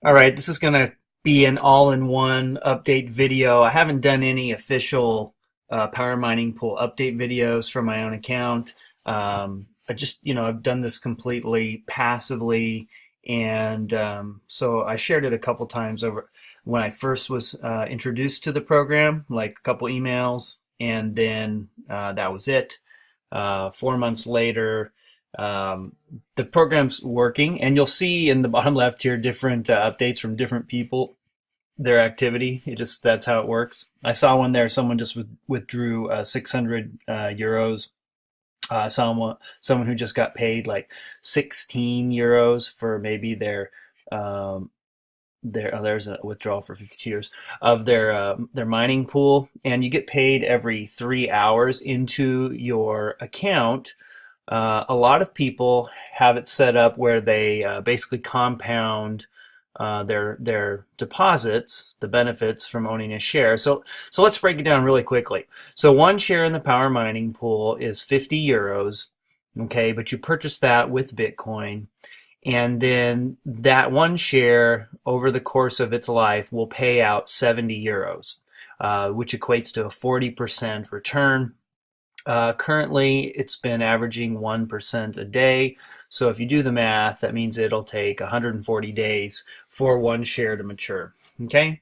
All right, this is going to be an all-in-one update video. I haven't done any official Power Mining Pool update videos from my own account. I just, I've done this completely passively, and so I shared it a couple times over when I first was introduced to the program, like a couple emails, and then that was it. 4 months later, um, the program's working, and you'll see in the bottom left here different updates from different people, their activity. That's how it works. I saw one there. Someone just withdrew 600 euros. Someone who just got paid like 16 euros for maybe um, there's a withdrawal for 52 years of their mining pool, and you get paid every 3 hours into your account. A lot of people have it set up where they basically compound their deposits, the benefits from owning a share. So let's break it down really quickly. So one share in the Power Mining Pool is 50 euros, okay, but you purchase that with Bitcoin, and then that one share over the course of its life will pay out 70 euros, which equates to a 40% return. Currently, it's been averaging 1% a day. So if you do the math, that means it'll take 140 days for one share to mature. Okay?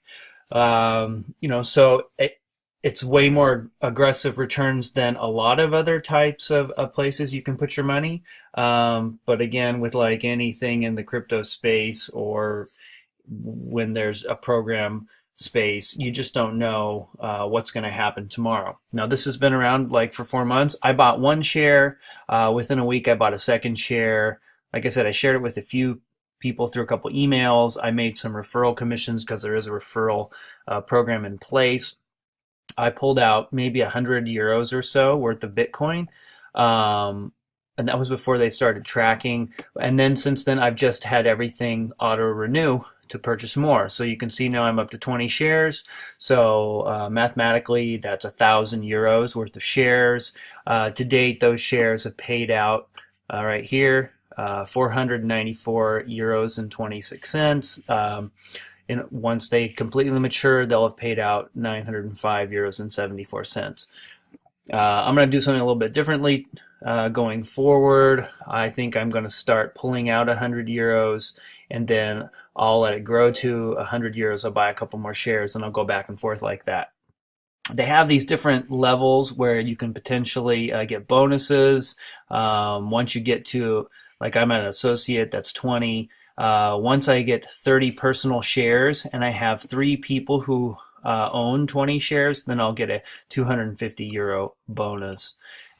It's way more aggressive returns than a lot of other types of places you can put your money. But again, with like anything in the crypto space or when there's a program space, you just don't know what's going to happen tomorrow. Now, this has been around like for 4 months. I bought one share. Within a week, I bought a second share. Like I said, I shared it with a few people through a couple emails. I made some referral commissions because there is a referral program in place. I pulled out maybe 100 euros or so worth of Bitcoin. And that was before they started tracking. And then since then, I've just had everything auto renew to purchase more. So you can see now I'm up to 20 shares. So mathematically, that's 1,000 euros worth of shares. To date, those shares have paid out right here, 494 euros and 26 cents. And once they completely mature, they'll have paid out 905 euros and 74 cents. I'm going to do something a little bit differently going forward. I think I'm going to start pulling out 100 euros, and then I'll let it grow to 100 euros. I'll buy a couple more shares, and I'll go back and forth like that. They have these different levels where you can potentially get bonuses. Once you get to, like I'm an associate, that's 20. Once I get 30 personal shares and I have 3 people who own 20 shares, then I'll get a 250 euro bonus.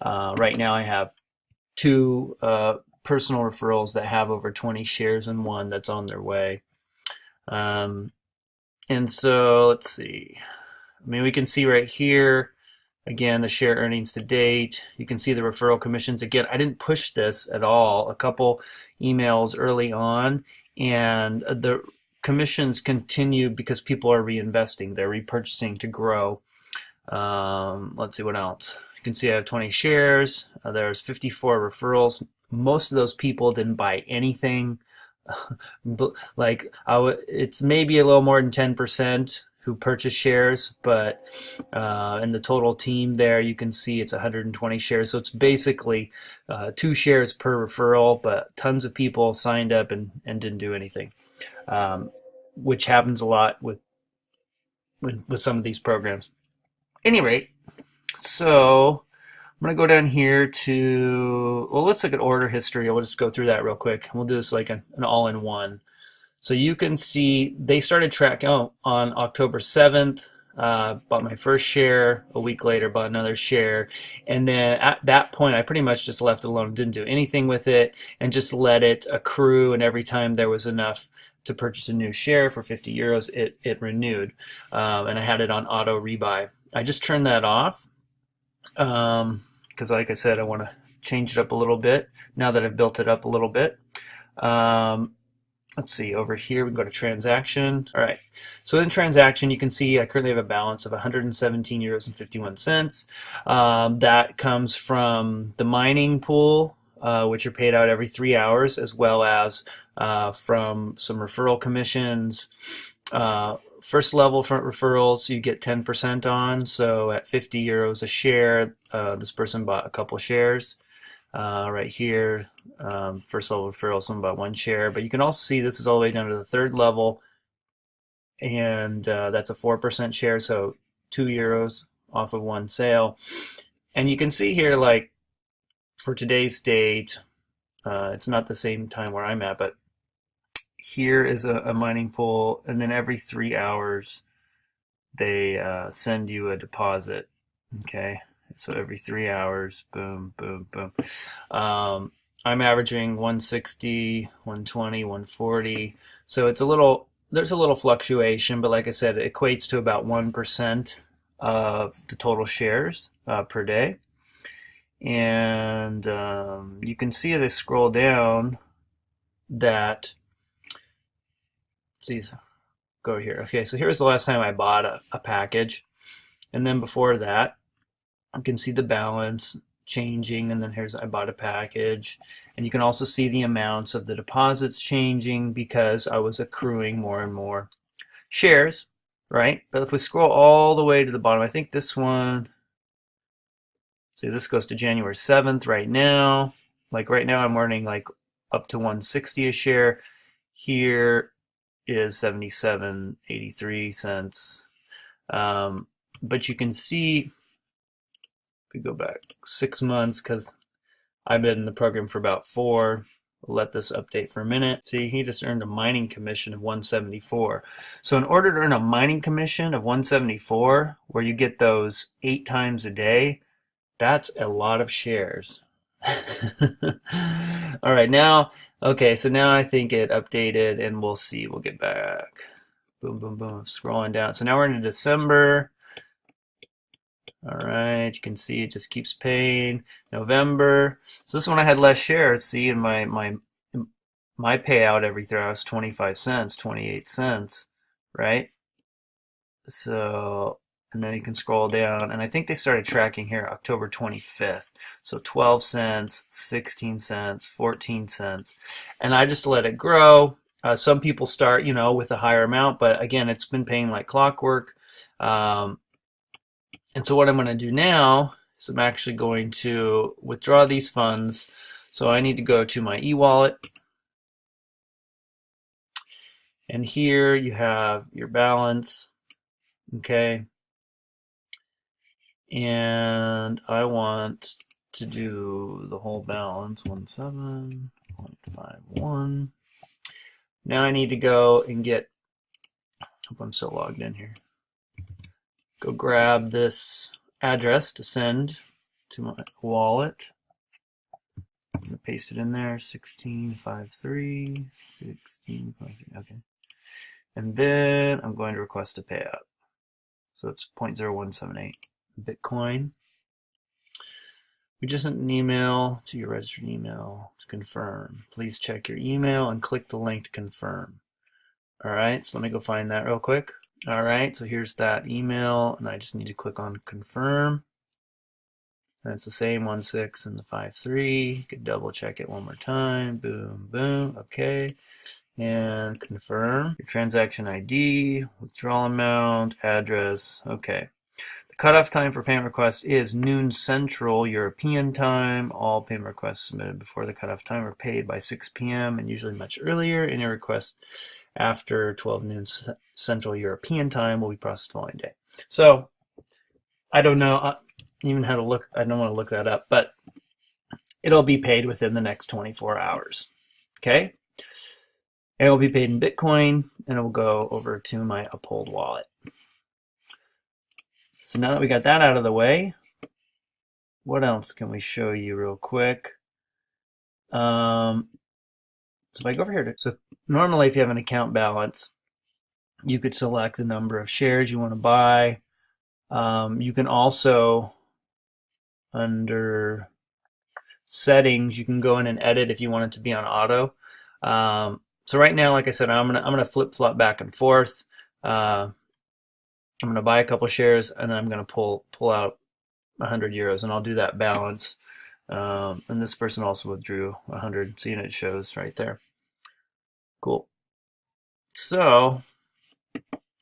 Right now I have 2 personal referrals that have over 20 shares and one that's on their way. And so let's see. I mean, we can see right here, again, the share earnings to date. You can see the referral commissions. Again, I didn't push this at all. A couple emails early on, and the commissions continue because people are reinvesting. They're repurchasing to grow. Let's see what else. You can see I have 20 shares. There's 54 referrals. Most of those people didn't buy anything. Like it's maybe a little more than 10% who purchase shares, but in the total team there, you can see it's 120 shares. So it's basically 2 shares per referral, but tons of people signed up and didn't do anything, which happens a lot with some of these programs. Any rate, so I'm going to go down here to, well, let's look at order history. We'll just go through that real quick. We'll do this like an all-in-one. So you can see they started tracking on October 7th. Bought my first share. A week later, bought another share. And then at that point, I pretty much just left it alone, didn't do anything with it, and just let it accrue. And every time there was enough to purchase a new share for 50 euros, it renewed. And I had it on auto rebuy. I just turned that off because, like I said, I want to change it up a little bit now that I've built it up a little bit. Let's see, over here we can go to transaction. All right, so in transaction you can see I currently have a balance of 117 euros and 51 cents. That comes from the mining pool, which are paid out every 3 hours, as well as from some referral commissions. First level front referrals you get 10% on. So at 50 euros a share, this person bought a couple shares. Right here, first level referral, someone bought one share. But you can also see this is all the way down to the third level, and that's a 4% share, so 2 euros off of one sale. And you can see here, like for today's date, it's not the same time where I'm at, but here is a mining pool, and then every 3 hours they send you a deposit. Okay, so every 3 hours, boom, boom, boom. I'm averaging 160, 120, 140. So it's there's a little fluctuation, but like I said, it equates to about 1% of the total shares per day. And you can see as I scroll down that, let's see, go here. Okay, so here's the last time I bought a package. And then before that, you can see the balance changing, and then I bought a package, and you can also see the amounts of the deposits changing because I was accruing more and more shares, right? But if we scroll all the way to the bottom, I think this one, see, this goes to January 7th right now. Like right now I'm earning like up to 160 a share. Here is 77.83 cents. But you can see, we go back 6 months, because I've been in the program for about 4. We'll let this update for a minute. See, he just earned a mining commission of 174. So in order to earn a mining commission of 174, where you get those 8 times a day, that's a lot of shares. All right, now, okay, so now I think it updated, and we'll see. We'll get back. Boom, boom, boom. Scrolling down. So now we're into December. All right, you can see it just keeps paying. November. So this one I had less shares. See, in my payout every 3 hours, 25 cents, 28 cents, right? So, and then you can scroll down, and I think they started tracking here October 25th. So 12 cents, 16 cents, 14 cents, and I just let it grow. Some people start, with a higher amount, but again, it's been paying like clockwork. And so what I'm going to do now is I'm actually going to withdraw these funds. So I need to go to my e-wallet. And here you have your balance. Okay. And I want to do the whole balance, 17.51. Now I need to go and get, hope I'm still logged in here. Go grab this address to send to my wallet. I'm going to paste it in there, 1653, 1653, okay. And then I'm going to request a payout. So it's 0.0178 Bitcoin. We just sent an email to your registered email to confirm. Please check your email and click the link to confirm. All right, so let me go find that real quick. All right, so here's that email, and I just need to click on confirm. And it's the same 16 and the 53. You could double check it one more time. Boom, boom. Okay. And confirm your transaction ID, withdrawal amount, address. Okay. The cutoff time for payment requests is noon Central European time. All payment requests submitted before the cutoff time are paid by 6 p.m. and usually much earlier. Any request after 12 noon Central European time will be processed the following day. So I don't know even how to look. I don't want to look that up, but it'll be paid within the next 24 hours. Okay. And it will be paid in Bitcoin, and it will go over to my Uphold wallet. So now that we got that out of the way, what else can we show you real quick? So if I go over here, so normally if you have an account balance, you could select the number of shares you want to buy. You can also, under settings, you can go in and edit if you want it to be on auto. So right now, like I said, I'm gonna flip-flop back and forth. I'm gonna buy a couple shares, and then I'm gonna pull out 100 euros, and I'll do that balance. And this person also withdrew 100, seeing it shows right there. Cool. So,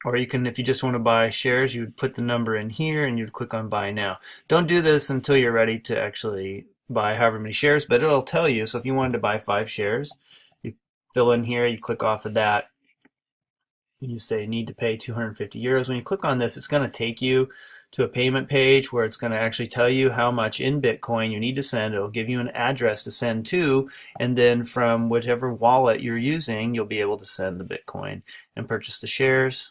or you can, if you just want to buy shares, you would put the number in here and you'd click on buy now. Don't do this until you're ready to actually buy however many shares, but it'll tell you. So if you wanted to buy 5 shares, you fill in here, you click off of that, you say need to pay 250 euros. When you click on this, it's going to take you to a payment page where it's going to actually tell you how much in Bitcoin you need to send. It'll give you an address to send to, and then from whichever wallet you're using, you'll be able to send the Bitcoin and purchase the shares.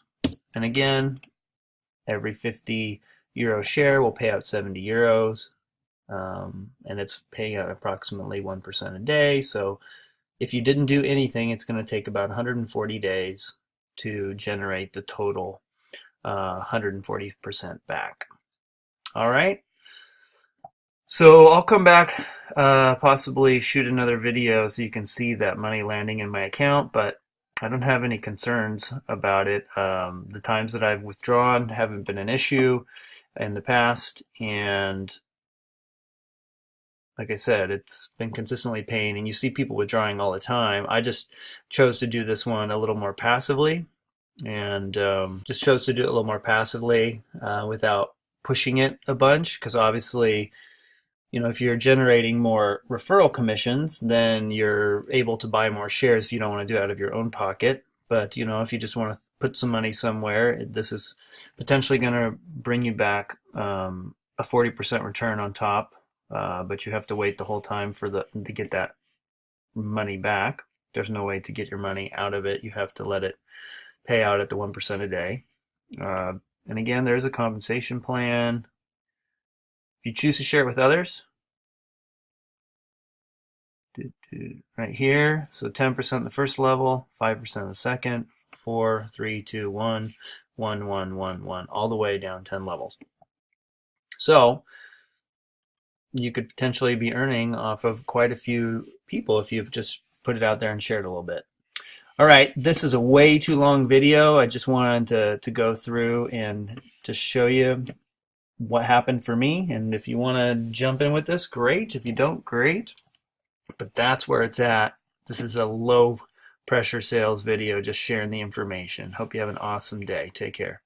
And again, every 50 euro share will pay out 70 euros, and it's paying out approximately 1% a day. So if you didn't do anything, it's going to take about 140 days to generate the total 140% back. All right. So I'll come back, possibly shoot another video so you can see that money landing in my account, but I don't have any concerns about it. The times that I've withdrawn haven't been an issue in the past, and like I said, it's been consistently paying, and you see people withdrawing all the time. I just chose to do this one a little more passively, and just chose to do it a little more passively without pushing it a bunch, because obviously, you know, if you're generating more referral commissions, then you're able to buy more shares if you don't want to do it out of your own pocket. But, you know, if you just want to put some money somewhere, this is potentially going to bring you back a 40% return on top, but you have to wait the whole time to get that money back. There's no way to get your money out of it. You have to let it pay out at the 1% a day. And again, there's a compensation plan. If you choose to share it with others, right here, so 10% the first level, 5% the second, 4, 3, 2, 1, 1, 1, 1, 1, all the way down 10 levels. So you could potentially be earning off of quite a few people if you just put it out there and share it a little bit. All right, this is a way too long video. I just wanted to go through and just show you what happened for me. And if you want to jump in with this, great. If you don't, great. But that's where it's at. This is a low pressure sales video, just sharing the information. Hope you have an awesome day. Take care.